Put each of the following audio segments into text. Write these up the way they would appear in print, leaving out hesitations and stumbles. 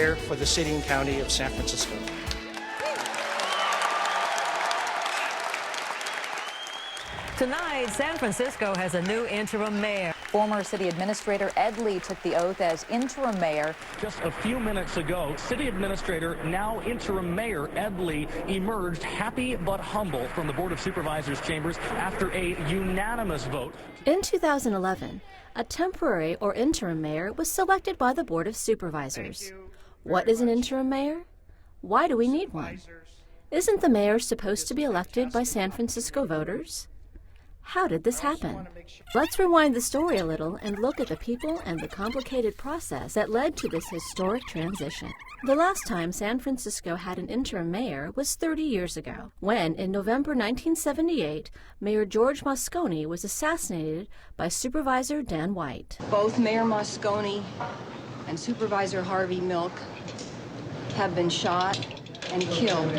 mayor for the city and county of San Francisco. Tonight, San Francisco has a new interim mayor. Former city administrator Ed Lee took the oath as interim mayor. Just a few minutes ago, city administrator, now interim mayor Ed Lee emerged happy but humble from the Board of Supervisors chambers after a unanimous vote. In 2011, a temporary or interim mayor was selected by the Board of Supervisors. What is an interim mayor? Why do we need one? Isn't the mayor supposed to be elected by San Francisco voters? How did this happen? Let's rewind the story a little and look at the people and the complicated process that led to this historic transition. The last time San Francisco had an interim mayor was 30 years ago, when, in November 1978, Mayor George Moscone was assassinated by Supervisor Dan White. Both Mayor Moscone and Supervisor Harvey Milk have been shot and killed.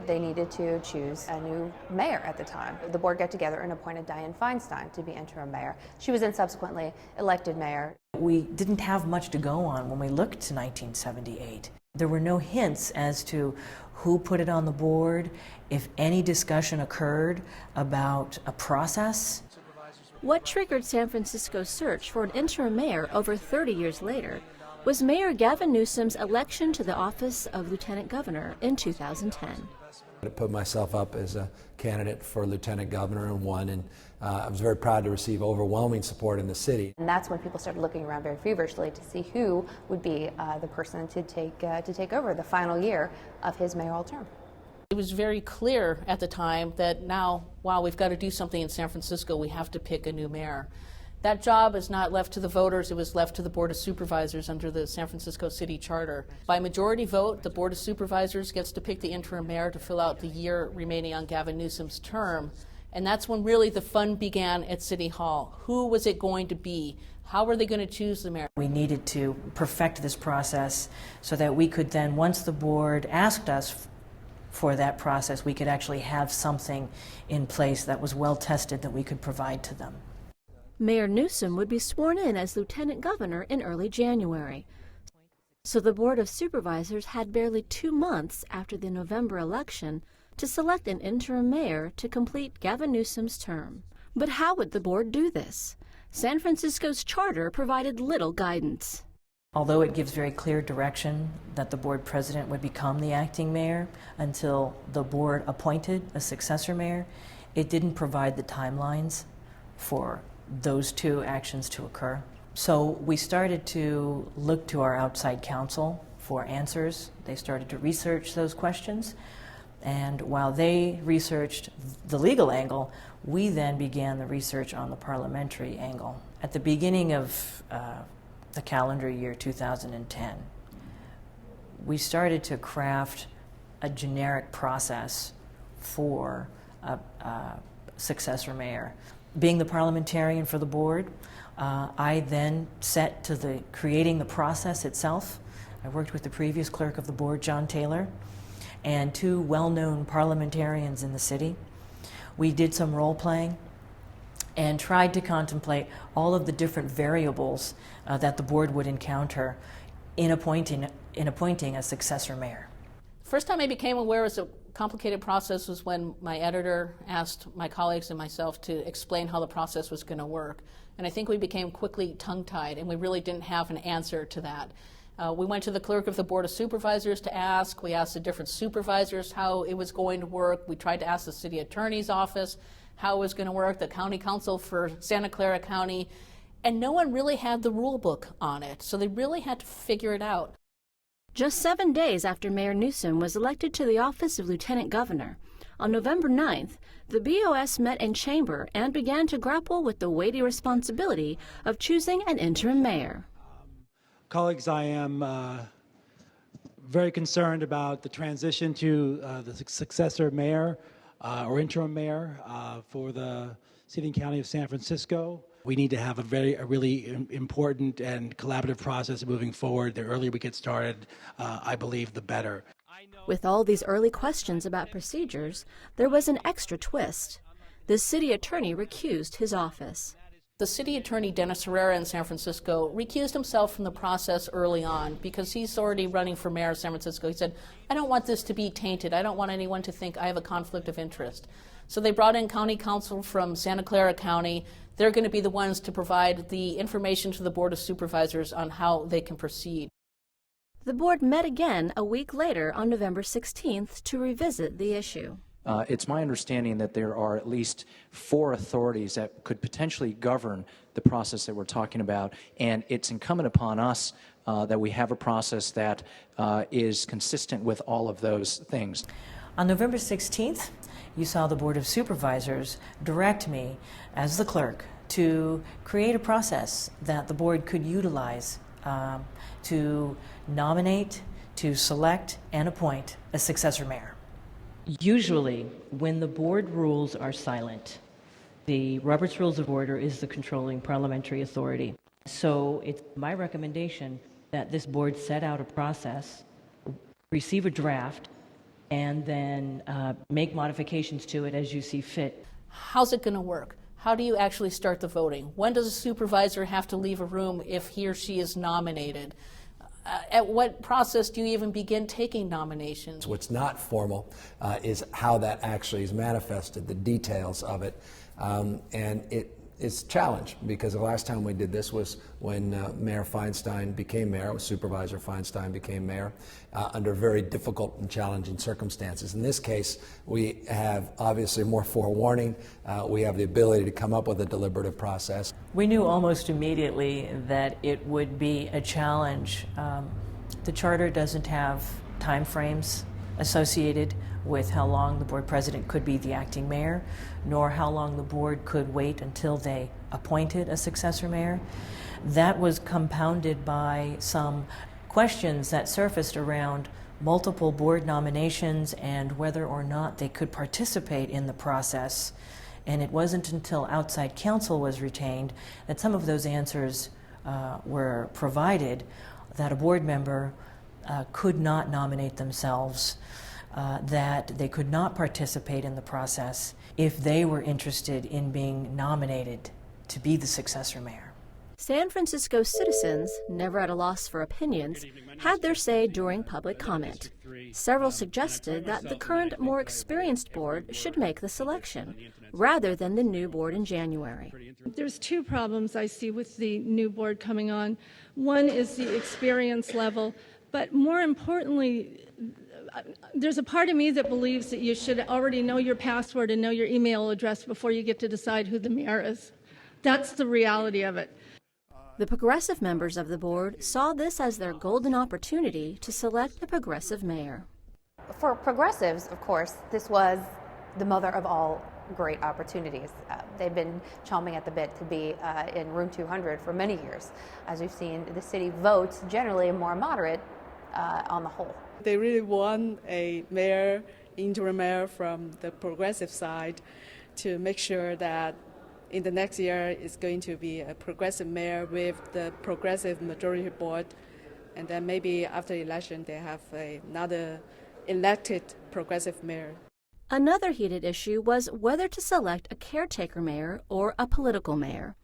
They needed to choose a new mayor at the time. The board got together and appointed Dianne Feinstein to be interim mayor. She was then subsequently elected mayor. We didn't have much to go on when we looked to 1978. There were no hints as to who put it on the board, if any discussion occurred about a process. What triggered San Francisco's search for an interim mayor over 30 years later was Mayor Gavin Newsom's election to the office of Lieutenant Governor in 2010. I put myself up as a candidate for Lieutenant Governor and won, and I was very proud to receive overwhelming support in the city. And that's when people started looking around very feverishly to see who would be the person to take over the final year of his mayoral term. It was very clear at the time that now, wow, we've got to do something in San Francisco. We have to pick a new mayor. That job is not left to the voters, it was left to the Board of Supervisors under the San Francisco City Charter. By majority vote, the Board of Supervisors gets to pick the interim mayor to fill out the year remaining on Gavin Newsom's term. And that's when really the fun began at City Hall. Who was it going to be? How were they going to choose the mayor? We needed to perfect this process so that we could then, once the board asked us for that process, we could actually have something in place that was well tested that we could provide to them. Mayor Newsom would be sworn in as Lieutenant Governor in early January. So the Board of Supervisors had barely 2 months after the November election to select an interim mayor to complete Gavin Newsom's term. But how would the board do this? San Francisco's charter provided little guidance. Although it gives very clear direction that the board president would become the acting mayor until the board appointed a successor mayor, it didn't provide the timelines for those two actions to occur. So we started to look to our outside counsel for answers. They started to research those questions, and while they researched the legal angle, we then began the research on the parliamentary angle. At the beginning of the calendar year 2010, we started to craft a generic process for a successor mayor. Being the parliamentarian for the board, I then set to creating the process itself. I worked with the previous clerk of the board, John Taylor, and 2 well-known parliamentarians in the city. We did some role-playing and tried to contemplate all of the different variables that the board would encounter in appointing a successor mayor. First time I became aware it was a complicated process was when my editor asked my colleagues and myself to explain how the process was going to work. And I think we became quickly tongue-tied, and we really didn't have an answer to that. We went to the clerk of the Board of Supervisors to ask. We asked the different supervisors how it was going to work. We tried to ask the city attorney's office how it was going to work, the county council for Santa Clara County, and no one really had the rule book on it. So they really had to figure it out. Just 7 days after Mayor Newsom was elected to the office of Lieutenant Governor, on November 9th, the BOS met in chamber and began to grapple with the weighty responsibility of choosing an interim mayor. Colleagues, I am very concerned about the transition to the successor mayor or interim mayor for the city and county of San Francisco. We need to have a really important and collaborative process moving forward. The earlier we get started, I believe, the better. With all these early questions about procedures, there was an extra twist. The city attorney recused his office. The city attorney, Dennis Herrera in San Francisco, recused himself from the process early on because he's already running for mayor of San Francisco. He said, I don't want this to be tainted. I don't want anyone to think I have a conflict of interest. So they brought in county counsel from Santa Clara County. They're going to be the ones to provide the information to the Board of Supervisors on how they can proceed. The board met again a week later on November 16th to revisit the issue. It's my understanding that there are at least 4 authorities that could potentially govern the process that we're talking about, and it's incumbent upon us that we have a process that is consistent with all of those things. On November 16th, you saw the Board of Supervisors direct me as the clerk to create a process that the board could utilize to nominate, to select, and appoint a successor mayor. Usually, when the board rules are silent, the Robert's Rules of Order is the controlling parliamentary authority. So it's my recommendation that this board set out a process, receive a draft, and then make modifications to it as you see fit. How's it going to work? How do you actually start the voting? When does a supervisor have to leave a room if he or she is nominated? At what process do you even begin taking nominations? What's not formal is how that actually is manifested, the details of it. And it is a challenge because the last time we did this was when Mayor Feinstein became mayor, Supervisor Feinstein became mayor, under very difficult and challenging circumstances. In this case, we have obviously more forewarning. We have the ability to come up with a deliberative process. We knew almost immediately that it would be a challenge. The charter doesn't have time frames associated with how long the board president could be the acting mayor, nor how long the board could wait until they appointed a successor mayor. That was compounded by some questions that surfaced around multiple board nominations and whether or not they could participate in the process. And it wasn't until outside counsel was retained that some of those answers were provided, that a board member could not nominate themselves, that they could not participate in the process if they were interested in being nominated to be the successor mayor. San Francisco citizens, never at a loss for opinions, had their say during public comment. Several suggested that the current, more experienced board should make the selection, rather than the new board in January. There's 2 problems I see with the new board coming on. One is the experience level, but more importantly, there's a part of me that believes that you should already know your password and know your email address before you get to decide who the mayor is. That's the reality of it. The progressive members of the board saw this as their golden opportunity to select a progressive mayor. For progressives, of course, this was the mother of all great opportunities. They've been chomping at the bit to be in room 200 for many years. As we've seen, the city votes generally more moderate on the whole. They really want a mayor, interim mayor from the progressive side to make sure that in the next year it's going to be a progressive mayor with the progressive majority board, and then maybe after election they have another elected progressive mayor. Another heated issue was whether to select a caretaker mayor or a political mayor.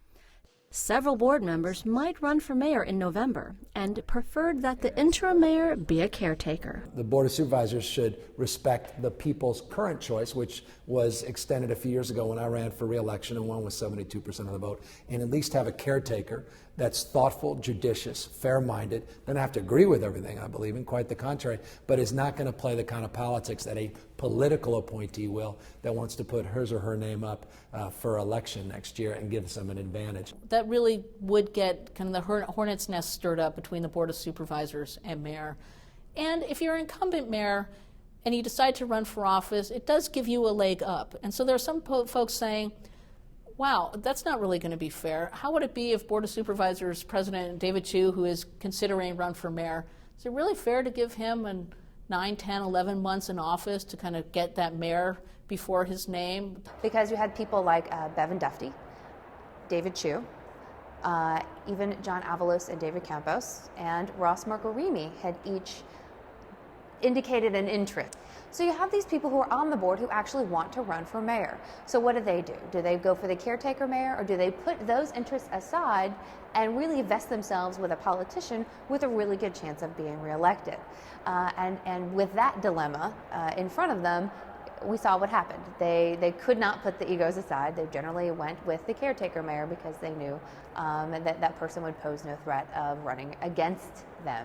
Several board members might run for mayor in November and preferred that the interim mayor be a caretaker. The Board of Supervisors should respect the people's current choice, which was extended a few years ago when I ran for re-election and won with 72% of the vote, and at least have a caretaker that's thoughtful, judicious, fair-minded, doesn't have to agree with everything I believe in, quite the contrary, but is not going to play the kind of politics that a political appointee will, that wants to put his or her name up for election next year and gives them an advantage. That really would get kind of the hornet's nest stirred up between the Board of Supervisors and mayor. And if you're an incumbent mayor and you decide to run for office, it does give you a leg up. And so there are some folks saying, wow, that's not really going to be fair. How would it be if Board of Supervisors President David Chu, who is considering run for mayor, is it really fair to give him 9, 10, 11 months in office to kind of get that mayor before his name? Because you had people like Bevan Dufty, David Chu, even John Avalos and David Campos, and Ross Margarimi had each indicated an interest. So you have these people who are on the board who actually want to run for mayor. So what do? Do they go for the caretaker mayor, or do they put those interests aside and really vest themselves with a politician with a really good chance of being reelected? And with that dilemma in front of them, we saw what happened. They could not put the egos aside. They generally went with the caretaker mayor because they knew that person would pose no threat of running against them.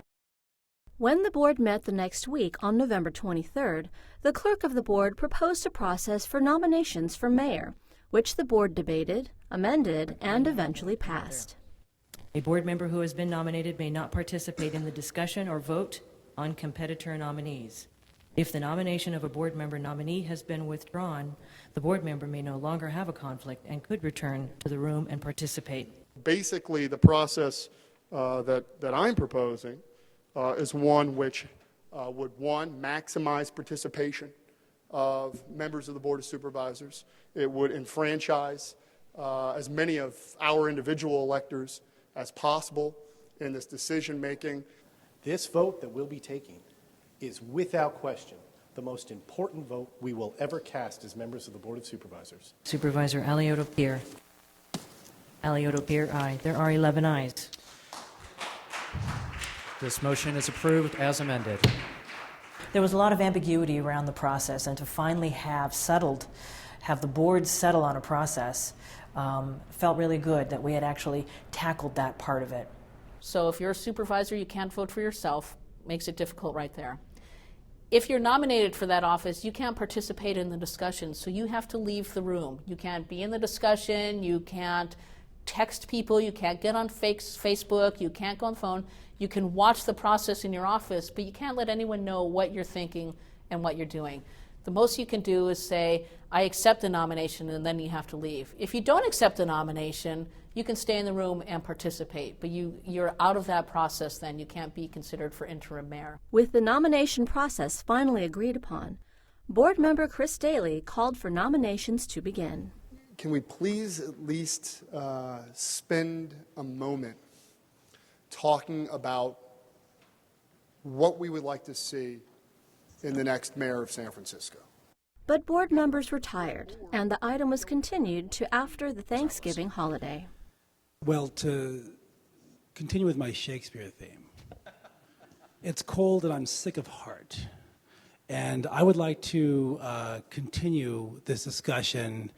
When the board met the next week on November 23rd, the clerk of the board proposed a process for nominations for mayor, which the board debated, amended, and eventually passed. A board member who has been nominated may not participate in the discussion or vote on competitor nominees. If the nomination of a board member nominee has been withdrawn, the board member may no longer have a conflict and could return to the room and participate. Basically, the process that I'm proposing is one which would, one, maximize participation of members of the Board of Supervisors. It would enfranchise as many of our individual electors as possible in this decision-making. This vote that we'll be taking is without question the most important vote we will ever cast as members of the Board of Supervisors. Supervisor Alioto-Pierre. Alioto-Pierre, aye. There are 11 ayes. This motion is approved as amended. There was a lot of ambiguity around the process, and to finally have the board settle on a process felt really good that we had actually tackled that part of it. So if you're a supervisor, you can't vote for yourself. Makes it difficult right there. If you're nominated for that office, you can't participate in the discussion, so you have to leave the room. You can't be in the discussion, you can't text people, you can't get on Facebook, you can't go on the phone. You can watch the process in your office, but you can't let anyone know what you're thinking and what you're doing. The most you can do is say, I accept the nomination, and then you have to leave. If you don't accept the nomination, you can stay in the room and participate, but you're out of that process then. You can't be considered for interim mayor. With the nomination process finally agreed upon, board member Chris Daly called for nominations to begin. Can we please at least spend a moment talking about what we would like to see in the next mayor of San Francisco? But board members were tired, and the item was continued to after the Thanksgiving holiday. Well, to continue with my Shakespeare theme, it's cold and I'm sick of heart. And I would like to continue this discussion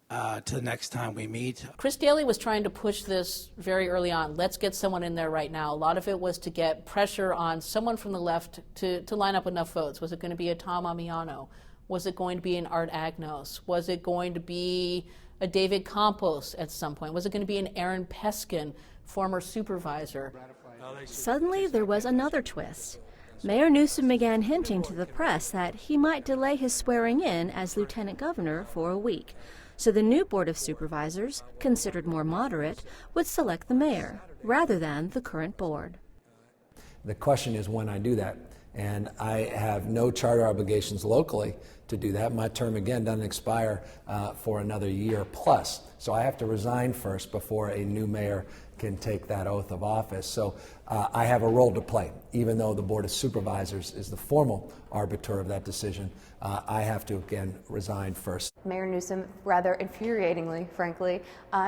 to the next time we meet. Chris Daly was trying to push this very early on. Let's get someone in there right now. A lot of it was to get pressure on someone from the left to line up enough votes. Was it going to be a Tom Amiano? Was it going to be an Art Agnos? Was it going to be a David Campos at some point? Was it going to be an Aaron Peskin, former supervisor? Suddenly, there was another twist. Mayor Newsom began hinting to the press that he might delay his swearing in as lieutenant governor for a week. So the new Board of Supervisors, considered more moderate, would select the mayor rather than the current board. The question is when I do that. And I have no charter obligations locally to do that. My term, again, doesn't expire for another year plus. So I have to resign first before a new mayor can take that oath of office. So I have a role to play. Even though the Board of Supervisors is the formal arbiter of that decision, I have to, again, resign first. Mayor Newsom, rather infuriatingly, frankly,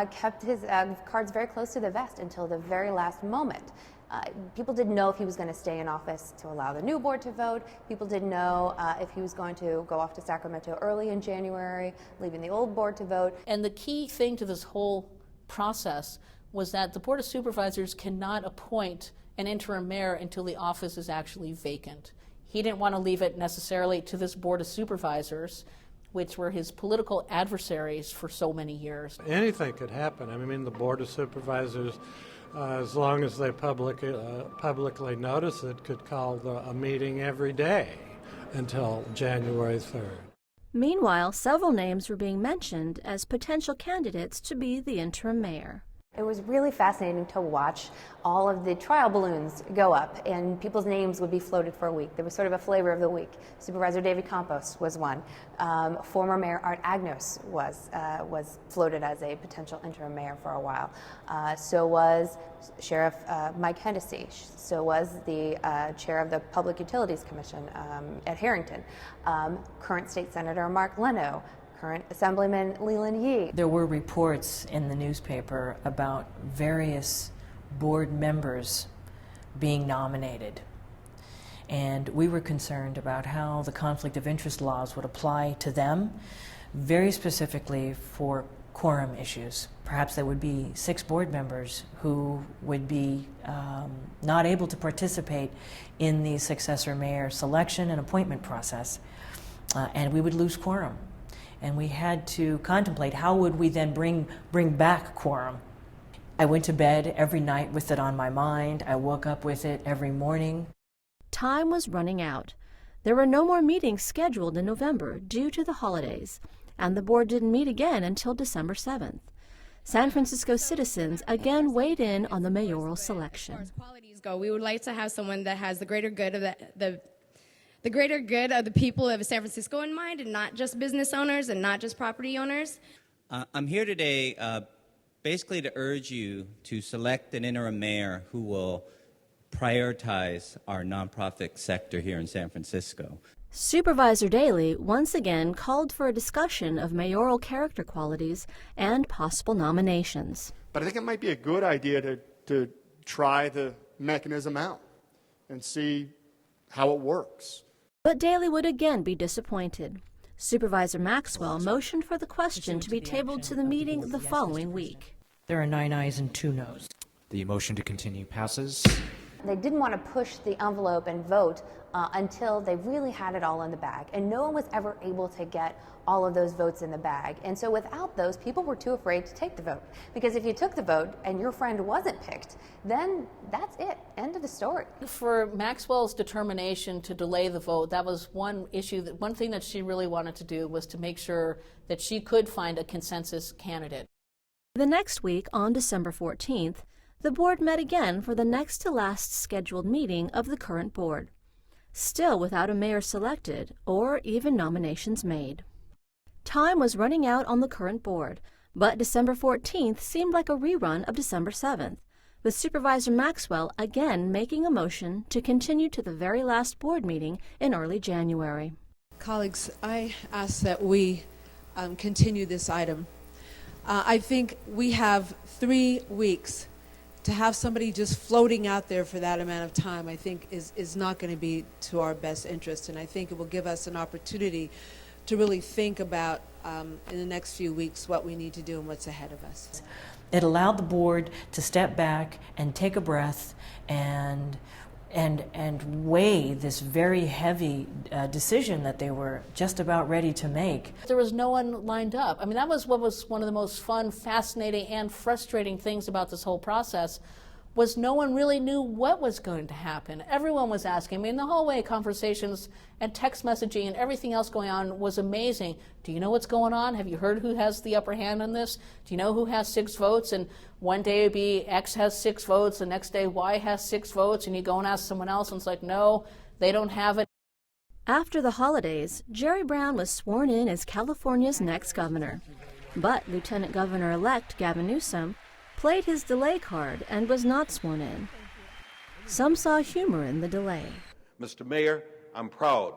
kept his cards very close to the vest until the very last moment. People didn't know if he was going to stay in office to allow the new board to vote. People didn't know if he was going to go off to Sacramento early in January, leaving the old board to vote. And the key thing to this whole process was that the Board of Supervisors cannot appoint an interim mayor until the office is actually vacant. He didn't want to leave it necessarily to this Board of Supervisors, which were his political adversaries for so many years. Anything could happen. I mean, the Board of Supervisors, as long as they publicly notice it, could call a meeting every day until January 3rd. Meanwhile, several names were being mentioned as potential candidates to be the interim mayor. It was really fascinating to watch all of the trial balloons go up and people's names would be floated for a week. There was sort of a flavor of the week. Supervisor David Campos was one. Former Mayor Art Agnos was floated as a potential interim mayor for a while. So was Sheriff Mike Hennessy. So was the chair of the Public Utilities Commission at Harrington. Current State Senator Mark Leno. Current Assemblyman Leland Yee. There were reports in the newspaper about various board members being nominated. And we were concerned about how the conflict of interest laws would apply to them, very specifically for quorum issues. Perhaps there would be 6 board members who would be not able to participate in the successor mayor selection and appointment process, and we would lose quorum. And we had to contemplate how would we then bring back quorum. I went to bed every night with it on my mind. I woke up with it every morning. Time was running out. There were no more meetings scheduled in November due to the holidays, and the board didn't meet again until December 7th. San Francisco citizens again weighed in on the mayoral selection. As far as qualities go, we would like to have someone that has the greater good of the greater good of the people of San Francisco in mind, and not just business owners and not just property owners. I'm here today basically to urge you to select an interim mayor who will prioritize our nonprofit sector here in San Francisco. Supervisor Daley once again called for a discussion of mayoral character qualities and possible nominations. But I think it might be a good idea to try the mechanism out and see how it works. But Daley would again be disappointed. Supervisor Maxwell motioned for the question to be tabled to the meeting the following week. There are 9 ayes and 2 noes. The motion to continue passes. They didn't want to push the envelope and vote until they really had it all in the bag. And no one was ever able to get all of those votes in the bag. And so without those, people were too afraid to take the vote. Because if you took the vote and your friend wasn't picked, then that's it. End of the story. For Maxwell's determination to delay the vote, that was one issue, one thing that she really wanted to do was to make sure that she could find a consensus candidate. The next week, on December 14th, the board met again for the next to last scheduled meeting of the current board, still without a mayor selected or even nominations made. Time was running out on the current board, but December 14th seemed like a rerun of December 7th, with Supervisor Maxwell again making a motion to continue to the very last board meeting in early January. Colleagues, I ask that we continue this item. I think we have 3 weeks. To have somebody just floating out there for that amount of time, I think is not going to be to our best interest, and I think it will give us an opportunity to really think about in the next few weeks what we need to do and what's ahead of us. It allowed the board to step back and take a breath and weigh this very heavy decision that they were just about ready to make. There was no one lined up. I mean, that was what was one of the most fun, fascinating, and frustrating things about this whole process, was no one really knew what was going to happen. Everyone was asking. I mean, the whole way conversations and text messaging and everything else going on was amazing. Do you know what's going on? Have you heard who has the upper hand on this? Do you know who has 6 votes? And one day it'd be X has 6 votes, the next day Y has 6 votes, and you go and ask someone else, and it's like, no, they don't have it. After the holidays, Jerry Brown was sworn in as California's next governor. But Lieutenant Governor-elect Gavin Newsom played his delay card and was not sworn in. Some saw humor in the delay. Mr. Mayor, I'm proud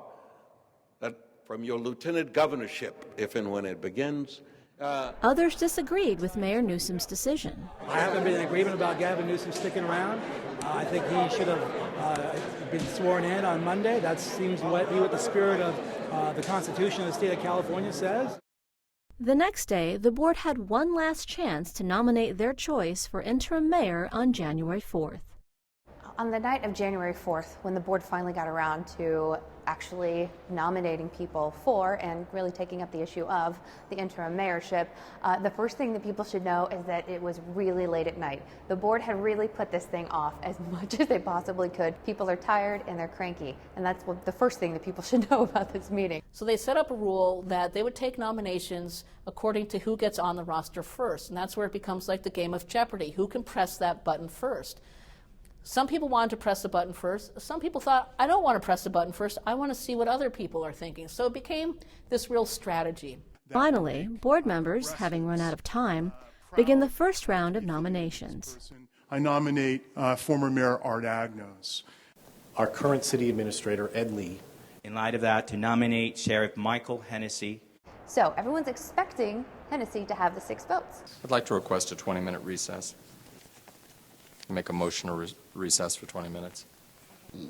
that from your lieutenant governorship, if and when it begins. Others disagreed with Mayor Newsom's decision. I haven't been in agreement about Gavin Newsom sticking around. I think he should have been sworn in on Monday. That seems to be what the spirit of the Constitution of the state of California says. The next day, the board had one last chance to nominate their choice for interim mayor on January 4th. On the night of January 4th, when the board finally got around to actually nominating people for and really taking up the issue of the interim mayorship, the first thing that people should know is that it was really late at night. The board had really put this thing off as much as they possibly could. People are tired and they're cranky, and that's the first thing that people should know about this meeting. So they set up a rule that they would take nominations according to who gets on the roster first, and that's where it becomes like the game of Jeopardy. Who can press that button first? Some people wanted to press the button first. Some people thought, I don't want to press the button first. I want to see what other people are thinking. So it became this real strategy. Finally, board members, having run out of time, begin the first round of nominations. I nominate former Mayor Art Agnos. Our current city administrator, Ed Lee. In light of that, to nominate Sheriff Michael Hennessy. So everyone's expecting Hennessy to have the 6 votes. I'd like to request a 20-minute recess. Make a motion to recess for 20 minutes.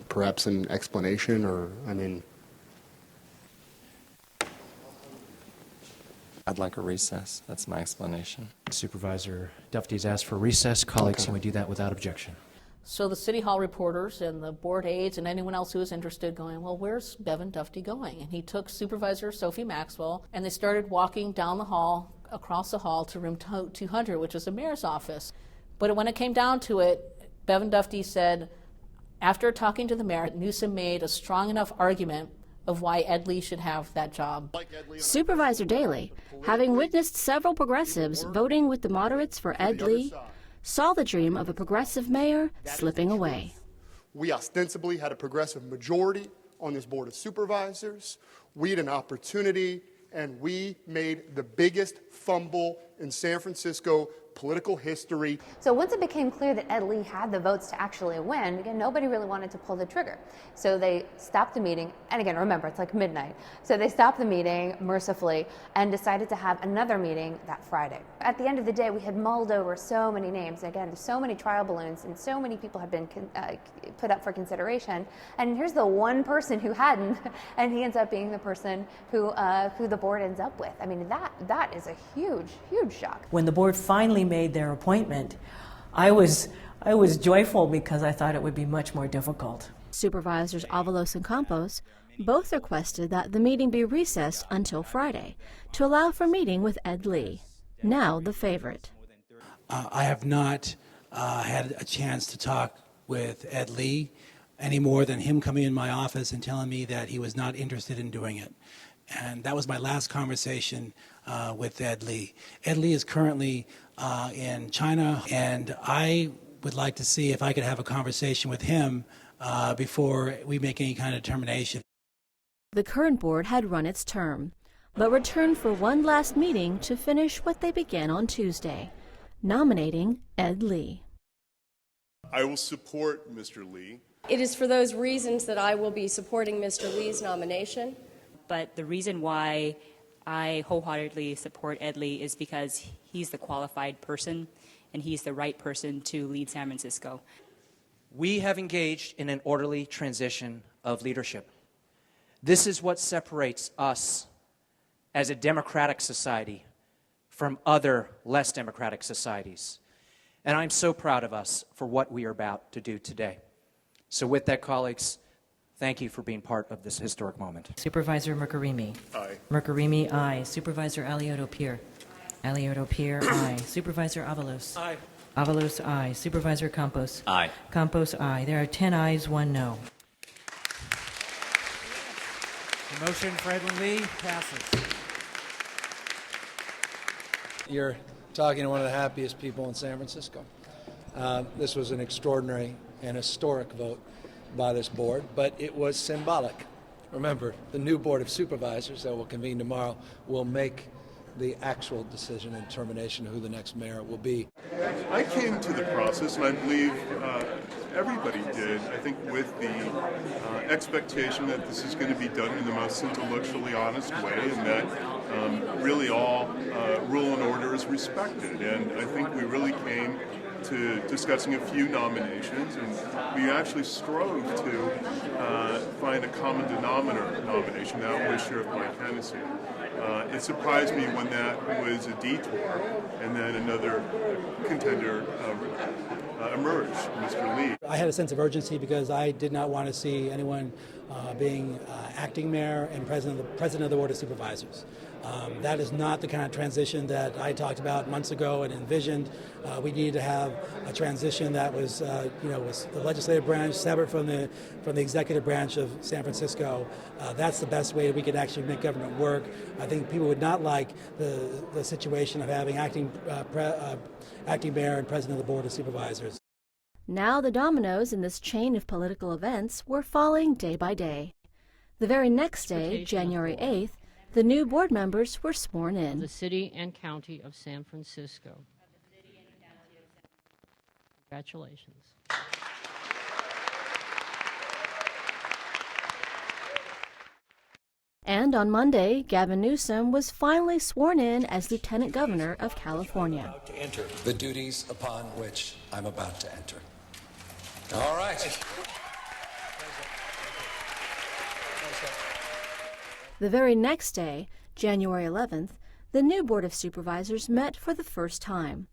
Perhaps an explanation, or, I'd like a recess. That's my explanation. Supervisor Duffy's asked for recess. Colleagues, can we do that without objection? So the City Hall reporters and the board aides and anyone else who was interested going, well, where's Gavin Duffy going? And he took Supervisor Sophie Maxwell, and they started walking down the hall, across the hall to room 200, which was the mayor's office. But when it came down to it, Gavin Duffy said, after talking to the mayor, Newsom made a strong enough argument of why Ed Lee should have that job. Supervisor Daley, having witnessed several progressives voting with the moderates for Ed Lee, saw the dream of a progressive mayor slipping away. We ostensibly had a progressive majority on this Board of Supervisors. We had an opportunity, and we made the biggest fumble in San Francisco political history. So once it became clear that Ed Lee had the votes to actually win, again, nobody really wanted to pull the trigger. So they stopped the meeting, and again, remember, it's like midnight. So they stopped the meeting mercifully and decided to have another meeting that Friday. At the end of the day, we had mulled over so many names. Again, so many trial balloons, and so many people had been put up for consideration. And here's the one person who hadn't, and he ends up being the person who the board ends up with. I mean, that is a huge, huge shock. When the board finally made their appointment, I was joyful because I thought it would be much more difficult. Supervisors Avalos and Campos both requested that the meeting be recessed until Friday to allow for meeting with Ed Lee, now the favorite. I have not had a chance to talk with Ed Lee any more than him coming in my office and telling me that he was not interested in doing it. And that was my last conversation with Ed Lee. Ed Lee is currently in China, and I would like to see if I could have a conversation with him before we make any kind of determination. The current board had run its term, but returned for one last meeting to finish what they began on Tuesday, nominating Ed Lee. I will support Mr. Lee. It is for those reasons that I will be supporting Mr. Lee's nomination. But the reason why I wholeheartedly support Ed Lee is because he's the qualified person and he's the right person to lead San Francisco. We have engaged in an orderly transition of leadership. This is what separates us as a democratic society from other less democratic societies. And I'm so proud of us for what we are about to do today. So with that, colleagues, thank you for being part of this historic moment. Supervisor Mercarimi. Aye. Mercarimi, aye. Supervisor Alioto-Pierre. Alioto-Pierre, aye. Supervisor Avalos. Aye. Avalos, aye. Supervisor Campos. Aye. Campos, aye. There are 10 ayes, 1 no. The motion for Edwin Lee passes. You're talking to one of the happiest people in San Francisco. This was an extraordinary and historic vote by this board, but it was symbolic. Remember, the new Board of Supervisors that will convene tomorrow will make the actual decision and determination of who the next mayor will be. I came to the process, and I believe everybody did, I think with the expectation that this is going to be done in the most intellectually honest way, and that really all rule and order is respected. And I think we really came to discussing a few nominations, and we actually strove to find a common denominator nomination, that was Sheriff Mike Hennessy. It surprised me when that was a detour, and then another contender emerged, Mr. Lee. I had a sense of urgency because I did not want to see anyone being acting mayor and president of the Board of Supervisors. That is not the kind of transition that I talked about months ago and envisioned. We needed to have a transition that was, was the legislative branch separate from the executive branch of San Francisco. That's the best way we could actually make government work. I think people would not like the situation of having acting mayor and president of the Board of Supervisors. Now the dominoes in this chain of political events were falling day by day. The very next day, January 8th, the new board members were sworn in. The City and County of San Francisco. Congratulations. And on Monday, Gavin Newsom was finally sworn in as Lieutenant Governor of California. To enter the duties upon which I'm about to enter. All right. The very next day, January 11th, the new Board of Supervisors met for the first time,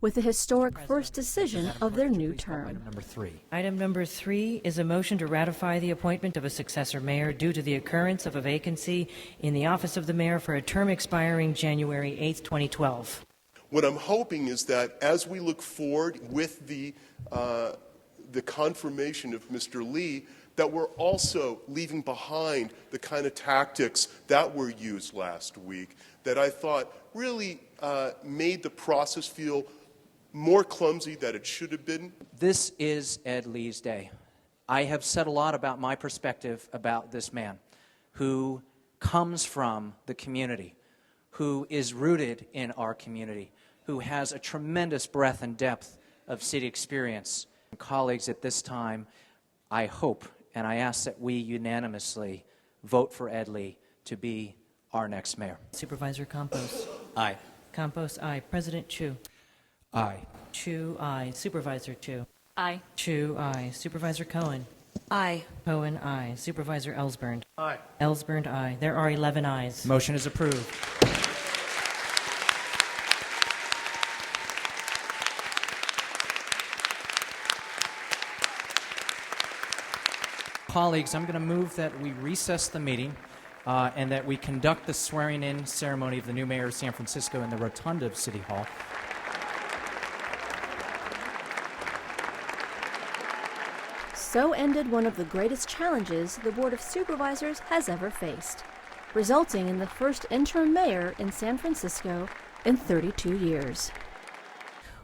with the historic first decision of their new term. Item number 3 is a motion to ratify the appointment of a successor mayor due to the occurrence of a vacancy in the office of the mayor for a term expiring January 8th, 2012. What I'm hoping is that as we look forward with the confirmation of Mr. Lee, that we're also leaving behind the kind of tactics that were used last week that I thought really made the process feel more clumsy than it should have been. This is Ed Lee's day. I have said a lot about my perspective about this man who comes from the community, who is rooted in our community, who has a tremendous breadth and depth of city experience. Colleagues, at this time, I hope and I ask that we unanimously vote for Ed Lee to be our next mayor. Supervisor Campos. Aye. Campos, aye. President Chu. Aye. Chu, aye. Supervisor Chu. Aye. Chu, aye. Supervisor Cohen. Aye. Cohen, aye. Supervisor Ellsbernd. Aye. Ellsbernd, aye. There are 11 ayes. Motion is approved. Colleagues, I'm going to move that we recess the meeting and that we conduct the swearing-in ceremony of the new mayor of San Francisco in the rotunda of City Hall. So ended one of the greatest challenges the Board of Supervisors has ever faced, resulting in the first interim mayor in San Francisco in 32 years.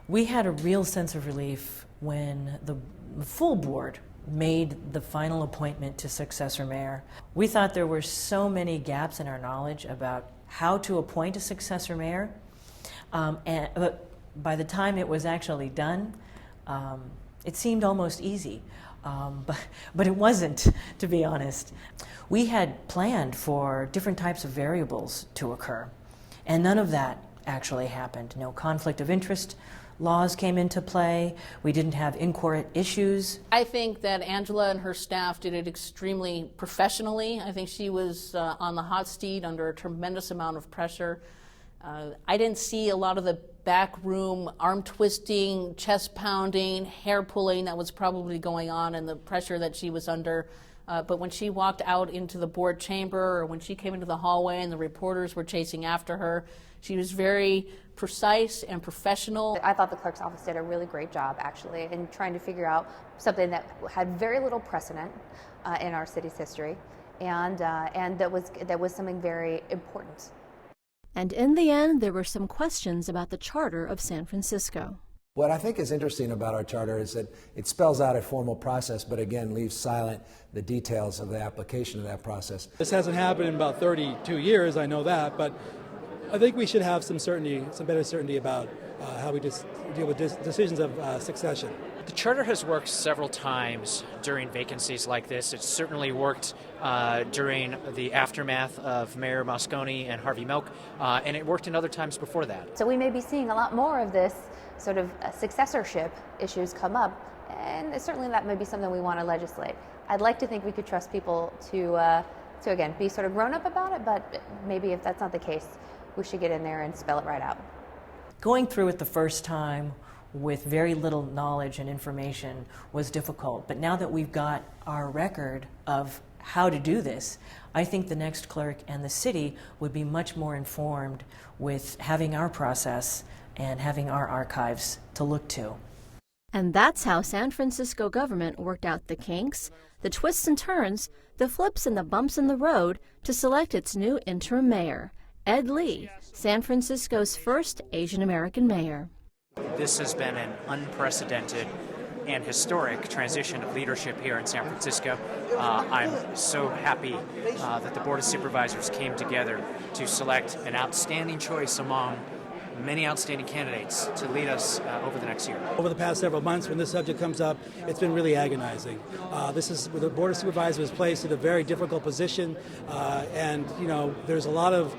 We had a real sense of relief when the full board made the final appointment to successor mayor. We thought there were so many gaps in our knowledge about how to appoint a successor mayor, but by the time it was actually done, it seemed almost easy. But it wasn't, to be honest. We had planned for different types of variables to occur, and none of that actually happened. No conflict of interest laws came into play. We didn't have in-court issues. I think that Angela and her staff did it extremely professionally. I think she was on the hot seat under a tremendous amount of pressure. I didn't see a lot of the backroom arm twisting, chest pounding, hair pulling that was probably going on and the pressure that she was under. But when she walked out into the board chamber or when she came into the hallway and the reporters were chasing after her, she was very precise and professional. I thought the clerk's office did a really great job, actually, in trying to figure out something that had very little precedent in our city's history, and that was something very important. And in the end, there were some questions about the charter of San Francisco. What I think is interesting about our charter is that it spells out a formal process, but again leaves silent the details of the application of that process. This hasn't happened in about 32 years, I know that, but I think we should have some certainty, some better certainty about how we just deal with decisions of succession. The charter has worked several times during vacancies like this. It's certainly worked during the aftermath of Mayor Moscone and Harvey Milk, and it worked in other times before that. So we may be seeing a lot more of this sort of successorship issues come up, and certainly that may be something we want to legislate. I'd like to think we could trust people to again, be sort of grown up about it, but maybe if that's not the case, we should get in there and spell it right out. Going through it the first time with very little knowledge and information was difficult, but now that we've got our record of how to do this, I think the next clerk and the city would be much more informed with having our process and having our archives to look to. And that's how San Francisco government worked out the kinks, the twists and turns, the flips and the bumps in the road to select its new interim mayor, Ed Lee, San Francisco's first Asian American mayor. This has been an unprecedented and historic transition of leadership here in San Francisco. I'm so happy that the Board of Supervisors came together to select an outstanding choice among many outstanding candidates to lead us over the next year. Over the past several months, when this subject comes up, it's been really agonizing. The Board of Supervisors was placed in a very difficult position, and there's a lot of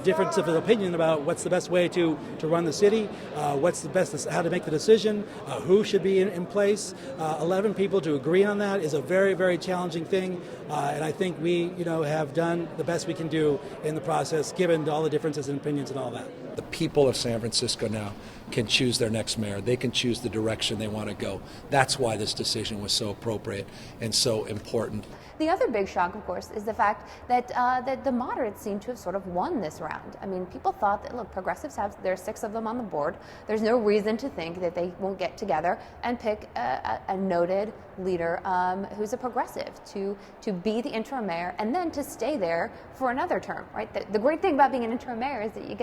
difference of opinion about what's the best way to run the city, what's the best, how to make the decision, who should be in place. 11 people to agree on that is a very, very challenging thing, and I think we, have done the best we can do in the process, given all the differences in opinions and all that. The people of San Francisco now can choose their next mayor. They can choose the direction they want to go. That's why this decision was so appropriate and so important. The other big shock, of course, is the fact that that the moderates seem to have sort of won this round. I mean, people thought that, look, progressives there are 6 of them on the board. There's no reason to think that they won't get together and pick a noted leader who's a progressive to be the interim mayor and then to stay there for another term, right? The great thing about being an interim mayor is that you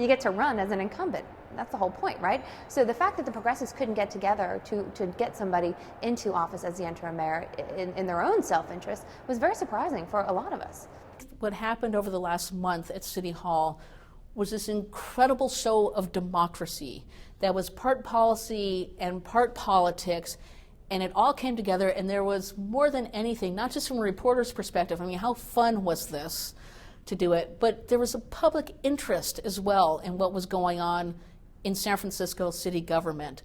get to run as an incumbent. That's the whole point, right? So the fact that the progressives couldn't get together to get somebody into office as the interim mayor in their own self-interest was very surprising for a lot of us. What happened over the last month at City Hall was this incredible show of democracy that was part policy and part politics, and it all came together, and there was more than anything, not just from a reporter's perspective. I mean, how fun was this to do it? But there was a public interest as well in what was going on in San Francisco city government.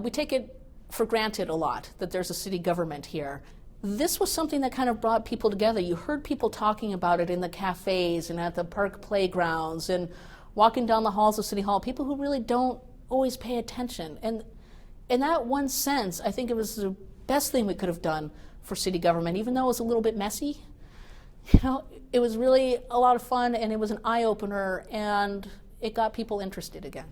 We take it for granted a lot that there's a city government here. This was something that kind of brought people together. You heard people talking about it in the cafes and at the park playgrounds and walking down the halls of City Hall, people who really don't always pay attention. And in that one sense, I think it was the best thing we could have done for city government, even though it was a little bit messy. It was really a lot of fun, and it was an eye-opener, and it got people interested again.